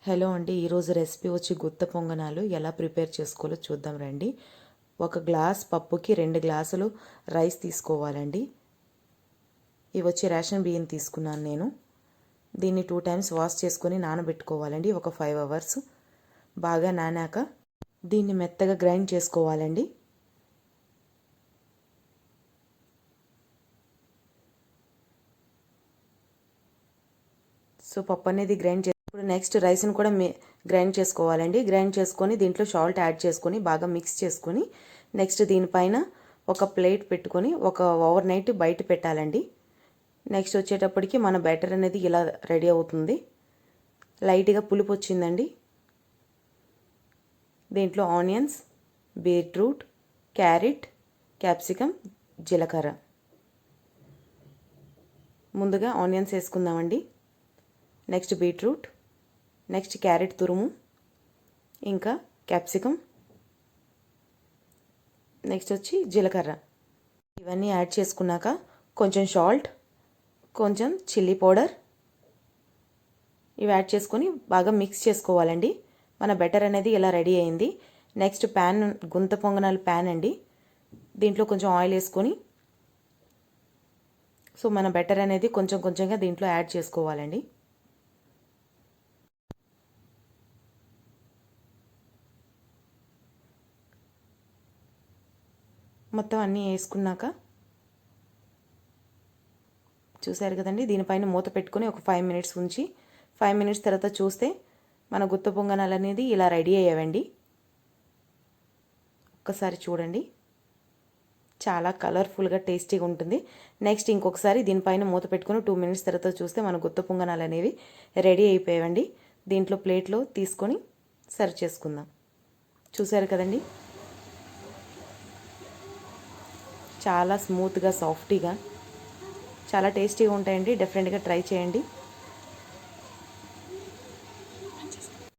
Hello అండి, ఈరోజు recipe వచ్చి గుత్త పొంగనాలు ఎలా ప్రిపేర్ చేసుకోవాలో చూద్దాం రండి. ఒక గ్లాస్ పప్పుకి 2 గ్లాసులు రైస్ తీసుకోవాలండి. ఇవి వచ్చి రేషన్ బియ్యం తీసుకున్నాను నేను. దీన్ని 2 టైమ్స్ వాష్ చేసుకొని నానబెట్టుకోవాలండి. ఒక 5 అవర్స్ బాగా నానాక దీన్ని మెత్తగా గ్రైండ్ చేసుకోవాలండి. సో పప్పు అనేది గ్రైండ్ ఇప్పుడు నెక్స్ట్ రైస్ని కూడా గ్రైండ్ చేసుకోవాలండి. గ్రైండ్ చేసుకొని దీంట్లో సాల్ట్ యాడ్ చేసుకొని బాగా మిక్స్ చేసుకొని నెక్స్ట్ దీనిపైన ఒక ప్లేట్ పెట్టుకొని ఒక ఓవర్ నైట్ బయట పెట్టాలండి. నెక్స్ట్ వచ్చేటప్పటికి మన బ్యాటర్ అనేది ఇలా రెడీ అవుతుంది. లైట్గా పులుపు వచ్చిందండి. దీంట్లో ఆనియన్స్, బీట్రూట్, క్యారెట్, క్యాప్సికమ్, జీలకర్ర. ముందుగా ఆనియన్స్ వేసుకుందామండి. నెక్స్ట్ బీట్రూట్, నెక్స్ట్ క్యారెట్ తురుము, ఇంకా క్యాప్సికమ్, నెక్స్ట్ వచ్చి జీలకర్ర. ఇవన్నీ యాడ్ చేసుకున్నాక కొంచెం సాల్ట్, కొంచెం చిల్లీ పౌడర్ ఇవి యాడ్ చేసుకొని బాగా మిక్స్ చేసుకోవాలండి. మన బెటర్ అనేది ఇలా రెడీ అయింది. నెక్స్ట్ ప్యాన్, గుంత పొంగనాలు ప్యాన్ అండి. దీంట్లో కొంచెం ఆయిల్ వేసుకొని సో మన బెటర్ అనేది కొంచెం కొంచెంగా దీంట్లో యాడ్ చేసుకోవాలండి. మొత్తం అన్నీ వేసుకున్నాక చూసారు కదండి, దీనిపైన మూత పెట్టుకొని ఒక 5 మినిట్స్ ఉంచి 5 మినిట్స్ తర్వాత చూస్తే మన గుత్త పొంగనాలు అనేది ఇలా రెడీ అయ్యావండి. ఒక్కసారి చూడండి, చాలా కలర్ఫుల్గా టేస్టీగా ఉంటుంది. నెక్స్ట్ ఇంకొకసారి దీనిపైన మూత పెట్టుకొని 2 మినిట్స్ తర్వాత చూస్తే మన గుత్త పొంగనాలు అనేవి రెడీ అయిపోయావండి. దీంట్లో ప్లేట్లో తీసుకొని సర్వ్ చేసుకుందాం. చూసారు కదండి, చాలా స్మూత్గా సాఫ్టీగా చాలా టేస్టీగా ఉంటాయండి. డెఫినెట్గా ట్రై చేయండి.